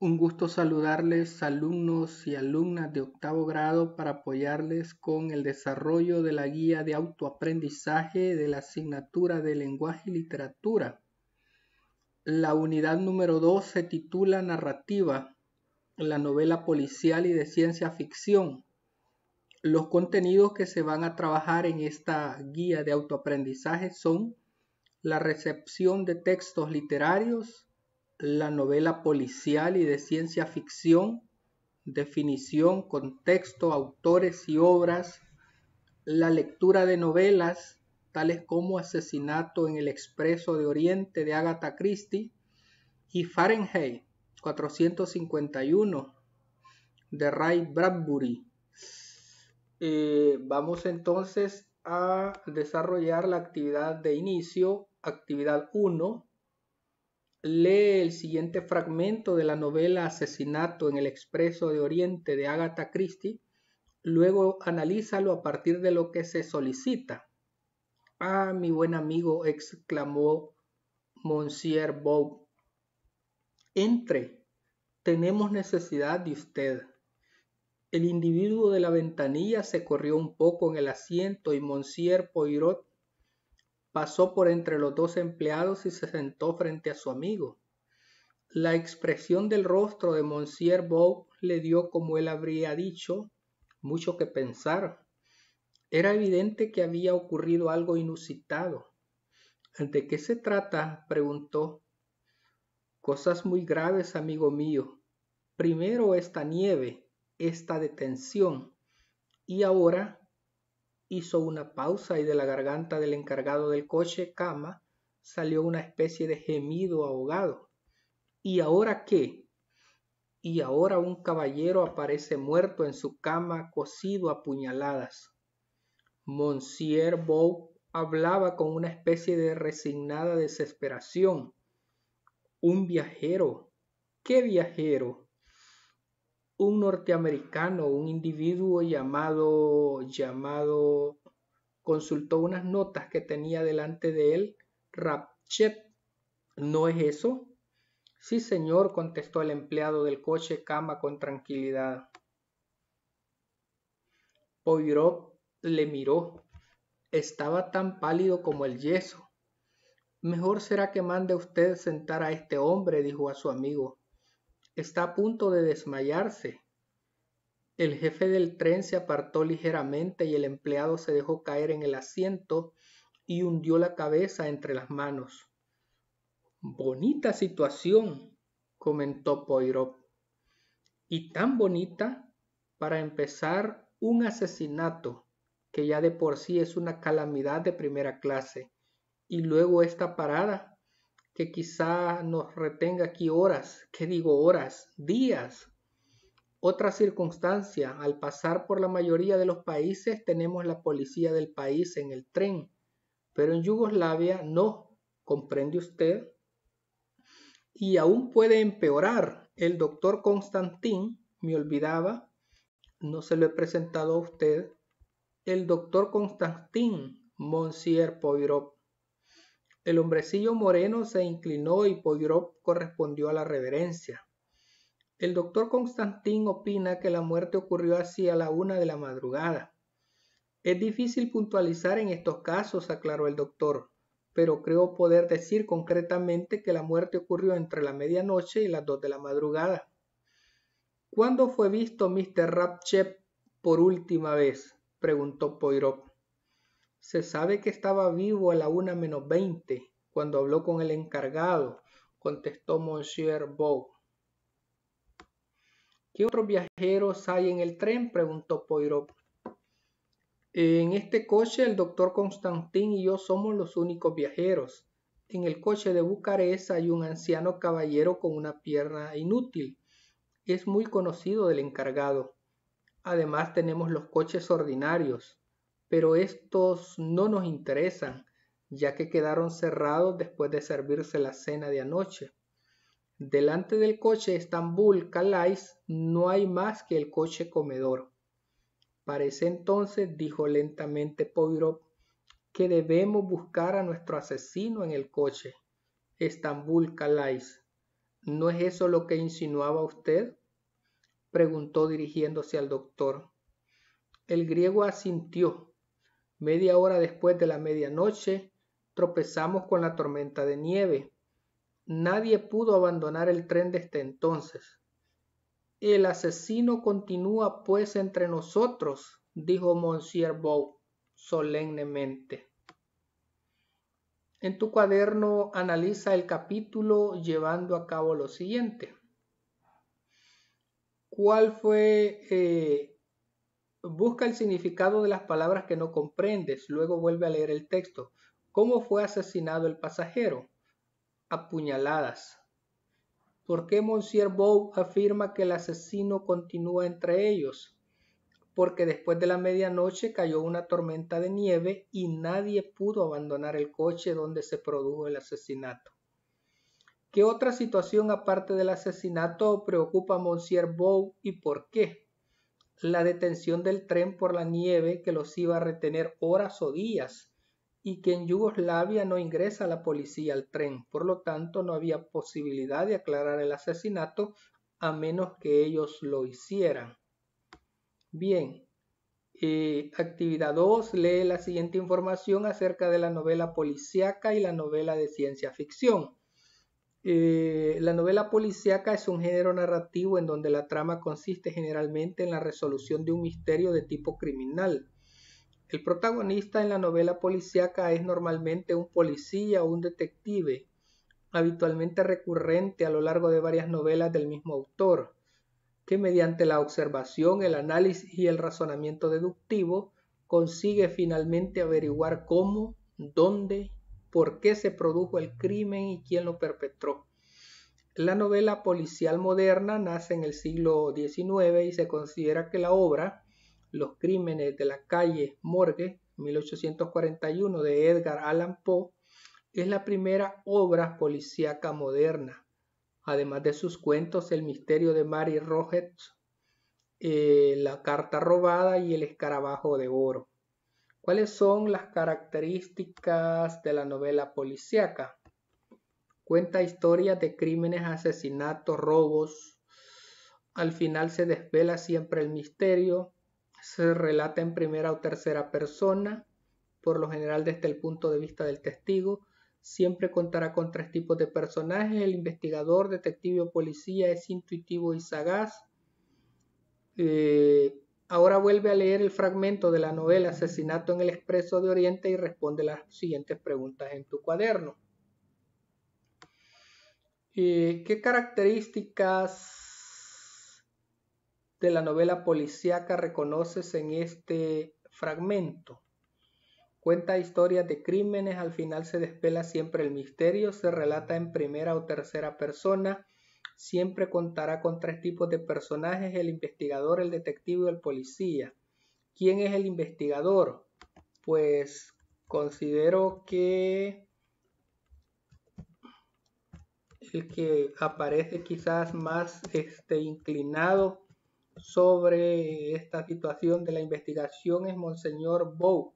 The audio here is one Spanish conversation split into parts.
Un gusto saludarles, alumnos y alumnas de octavo grado, para apoyarles con el desarrollo de la guía de autoaprendizaje de la asignatura de lenguaje y literatura. La unidad número 2 se titula Narrativa, la novela policial y de ciencia ficción. Los contenidos que se van a trabajar en esta guía de autoaprendizaje son la recepción de textos literarios, la novela policial y de ciencia ficción, definición, contexto, autores y obras, la lectura de novelas tales como Asesinato en el Expreso de Oriente de Agatha Christie y Fahrenheit 451 de Ray Bradbury. Vamos entonces a desarrollar la actividad de inicio, actividad 1. Lee el siguiente fragmento de la novela Asesinato en el Expreso de Oriente de Agatha Christie, luego analízalo a partir de lo que se solicita. Ah, mi buen amigo, exclamó Monsieur Bob. Entre, tenemos necesidad de usted. El individuo de la ventanilla se corrió un poco en el asiento y Monsieur Poirot pasó por entre los dos empleados y se sentó frente a su amigo. La expresión del rostro de Monsieur Bob le dio, como él habría dicho, mucho que pensar. Era evidente que había ocurrido algo inusitado. ¿De qué se trata?, preguntó. Cosas muy graves, amigo mío. Primero esta nieve, esta detención, y ahora... Hizo una pausa y de la garganta del encargado del coche cama salió una especie de gemido ahogado. ¿Y ahora qué? Y ahora un caballero aparece muerto en su cama, cosido a puñaladas. Monsieur Bob hablaba con una especie de resignada desesperación. Un viajero. ¿Qué viajero? Un norteamericano, un individuo llamado... Consultó unas notas que tenía delante de él Rapchet. ¿No es eso? Sí, señor, contestó el empleado del coche cama con tranquilidad. Poirot le miró. Estaba tan pálido como el yeso. Mejor será que mande usted sentar a este hombre, dijo a su amigo. Está a punto de desmayarse. El jefe del tren se apartó ligeramente y el empleado se dejó caer en el asiento y hundió la cabeza entre las manos. Bonita situación, comentó Poirot. Y tan bonita, para empezar, un asesinato, que ya de por sí es una calamidad de primera clase, y luego esta parada, que quizá nos retenga aquí horas, ¿qué digo horas? Días. Otra circunstancia, al pasar por la mayoría de los países tenemos la policía del país en el tren, pero en Yugoslavia no, ¿comprende usted? Y aún puede empeorar. El doctor Constantin, me olvidaba, no se lo he presentado a usted, el doctor Constantin, Monsieur Poirot. El hombrecillo moreno se inclinó y Poirot correspondió a la reverencia. El doctor Constantin opina que la muerte ocurrió hacia la 1 de la madrugada. Es difícil puntualizar en estos casos, aclaró el doctor, pero creo poder decir concretamente que la muerte ocurrió entre la medianoche y las 2 de la madrugada. ¿Cuándo fue visto Mr. Rapchet por última vez?, preguntó Poirot. Se sabe que estaba vivo a la 1 menos 20, cuando habló con el encargado, contestó Monsieur Bob. ¿Qué otros viajeros hay en el tren?, preguntó Poirot. En este coche el doctor Constantin y yo somos los únicos viajeros. En el coche de Bucarest hay un anciano caballero con una pierna inútil. Es muy conocido del encargado. Además tenemos los coches ordinarios, pero estos no nos interesan, ya que quedaron cerrados después de servirse la cena de anoche. Delante del coche Estambul-Calais no hay más que el coche comedor. Parece entonces, dijo lentamente Poirot, que debemos buscar a nuestro asesino en el coche Estambul-Calais. ¿No es eso lo que insinuaba usted?, preguntó dirigiéndose al doctor. El griego asintió. Media hora después de la medianoche, tropezamos con la tormenta de nieve. Nadie pudo abandonar el tren desde entonces. El asesino continúa pues entre nosotros, dijo Monsieur Bow solemnemente. En tu cuaderno analiza el capítulo llevando a cabo lo siguiente. ¿Cuál fue? Busca el significado de las palabras que no comprendes, luego vuelve a leer el texto. ¿Cómo fue asesinado el pasajero? A puñaladas. ¿Por qué Monsieur Bow afirma que el asesino continúa entre ellos? Porque después de la medianoche cayó una tormenta de nieve y nadie pudo abandonar el coche donde se produjo el asesinato. ¿Qué otra situación aparte del asesinato preocupa a Monsieur Bow y por qué? La detención del tren por la nieve que los iba a retener horas o días y que en Yugoslavia no ingresa la policía al tren, por lo tanto no había posibilidad de aclarar el asesinato a menos que ellos lo hicieran. Bien, actividad 2, lee la siguiente información acerca de la novela policíaca y la novela de ciencia ficción. La novela policíaca es un género narrativo en donde la trama consiste generalmente en la resolución de un misterio de tipo criminal. El protagonista en la novela policíaca es normalmente un policía o un detective, habitualmente recurrente a lo largo de varias novelas del mismo autor, que mediante la observación, el análisis y el razonamiento deductivo consigue finalmente averiguar cómo, dónde, por qué se produjo el crimen y quién lo perpetró. La novela policial moderna nace en el siglo XIX y se considera que la obra Los crímenes de la calle Morgue, 1841, de Edgar Allan Poe, es la primera obra policíaca moderna. Además de sus cuentos El misterio de Mary Rogers, La carta robada y El escarabajo de oro. ¿Cuáles son las características de la novela policíaca? Cuenta historias de crímenes, asesinatos, robos. Al final se desvela siempre el misterio. Se relata en primera o tercera persona, por lo general desde el punto de vista del testigo. Siempre contará con 3 tipos de personajes. El investigador, detective o policía es intuitivo y sagaz. Ahora vuelve a leer el fragmento de la novela Asesinato en el Expreso de Oriente y responde las siguientes preguntas en tu cuaderno. ¿Qué características de la novela policíaca reconoces en este fragmento? Cuenta historias de crímenes, al final se desvela siempre el misterio, se relata en primera o tercera persona, siempre contará con 3 tipos de personajes, el investigador, el detective y el policía. ¿Quién es el investigador? Pues considero que el que aparece quizás más inclinado sobre esta situación de la investigación es Monseñor Bow.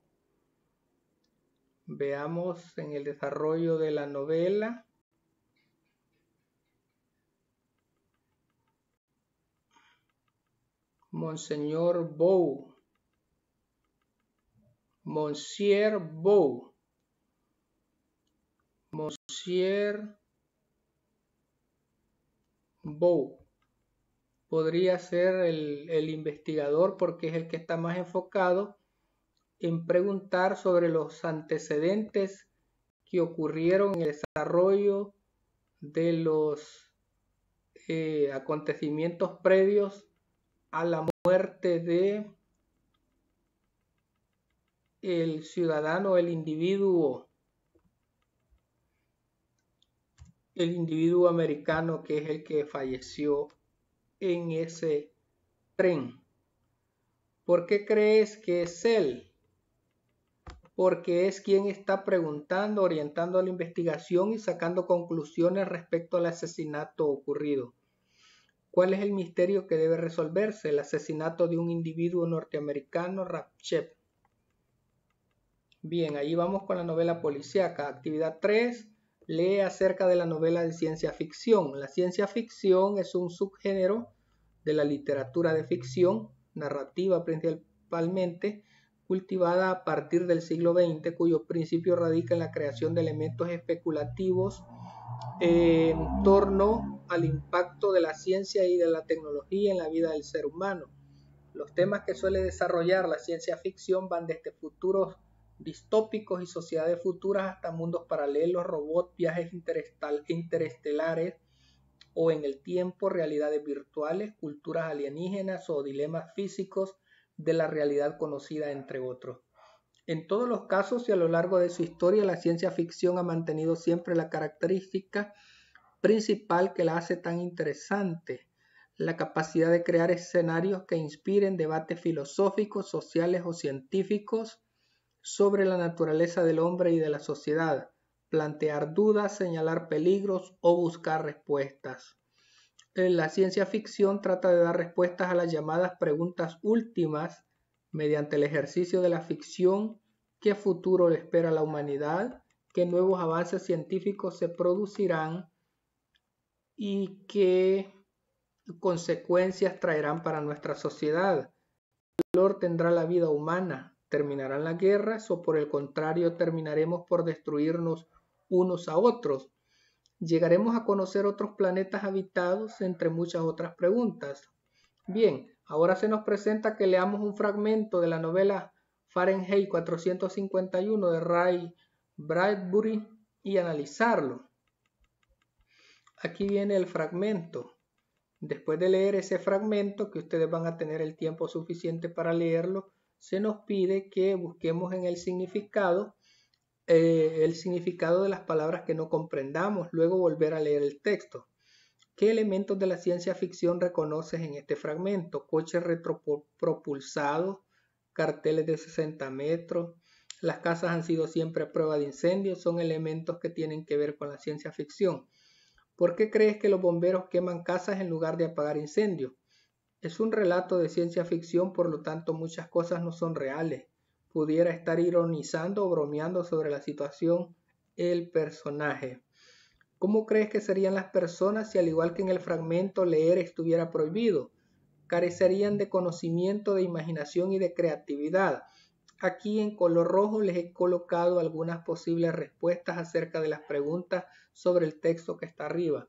Veamos en el desarrollo de la novela. Monseñor Bow. Monsieur Bow. Monsieur Bow. Podría ser el investigador porque es el que está más enfocado en preguntar sobre los antecedentes que ocurrieron en el desarrollo de los acontecimientos previos a la muerte de el ciudadano, el individuo americano que es el que falleció en ese tren. ¿Por qué crees que es él? Porque es quien está preguntando, orientando la investigación y sacando conclusiones respecto al asesinato ocurrido. ¿Cuál es el misterio que debe resolverse? El asesinato de un individuo norteamericano, Rapchev. Bien, ahí vamos con la novela policíaca. Actividad 3. lee acerca de la novela de ciencia ficción. La ciencia ficción es un subgénero de la literatura de ficción, narrativa principalmente, cultivada a partir del siglo XX, cuyo principio radica en la creación de elementos especulativos en torno al impacto de la ciencia y de la tecnología en la vida del ser humano. Los temas que suele desarrollar la ciencia ficción van desde futuros distópicos y sociedades futuras hasta mundos paralelos, robots, viajes interestelares o en el tiempo, realidades virtuales, culturas alienígenas o dilemas físicos de la realidad conocida, entre otros. En todos los casos y a lo largo de su historia, la ciencia ficción ha mantenido siempre la característica principal que la hace tan interesante: la capacidad de crear escenarios que inspiren debates filosóficos, sociales o científicos sobre la naturaleza del hombre y de la sociedad, plantear dudas, señalar peligros o buscar respuestas. La ciencia ficción trata de dar respuestas a las llamadas preguntas últimas mediante el ejercicio de la ficción: ¿qué futuro le espera a la humanidad? ¿Qué nuevos avances científicos se producirán? ¿Y qué consecuencias traerán para nuestra sociedad? ¿Qué valor tendrá la vida humana? ¿Terminarán las guerras o por el contrario terminaremos por destruirnos unos a otros? ¿Llegaremos a conocer otros planetas habitados? Entre muchas otras preguntas. Bien, ahora se nos presenta que leamos un fragmento de la novela Fahrenheit 451 de Ray Bradbury y analizarlo. Aquí viene el fragmento. Después de leer ese fragmento, que ustedes van a tener el tiempo suficiente para leerlo, se nos pide que busquemos en el significado de las palabras que no comprendamos, luego volver a leer el texto. ¿Qué elementos de la ciencia ficción reconoces en este fragmento? Coches retropropulsados, carteles de 60 metros, las casas han sido siempre a prueba de incendios, son elementos que tienen que ver con la ciencia ficción. ¿Por qué crees que los bomberos queman casas en lugar de apagar incendios? Es un relato de ciencia ficción, por lo tanto muchas cosas no son reales. Pudiera estar ironizando o bromeando sobre la situación el personaje. ¿Cómo crees que serían las personas si, al igual que en el fragmento, leer estuviera prohibido? Carecerían de conocimiento, de imaginación y de creatividad. Aquí en color rojo les he colocado algunas posibles respuestas acerca de las preguntas sobre el texto que está arriba.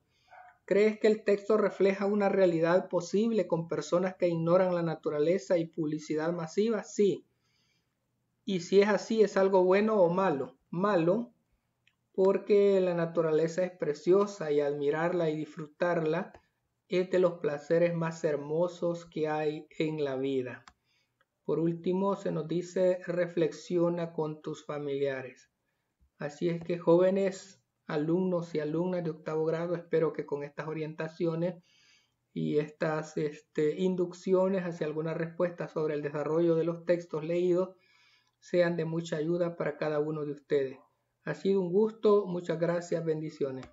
¿Crees que el texto refleja una realidad posible con personas que ignoran la naturaleza y publicidad masiva? Sí. Y si es así, ¿es algo bueno o malo? Malo, porque la naturaleza es preciosa y admirarla y disfrutarla es de los placeres más hermosos que hay en la vida. Por último, se nos dice: reflexiona con tus familiares. Así es que, jóvenes alumnos y alumnas de octavo grado, espero que con estas orientaciones y estas inducciones hacia algunas respuestas sobre el desarrollo de los textos leídos sean de mucha ayuda para cada uno de ustedes. Ha sido un gusto, muchas gracias, bendiciones.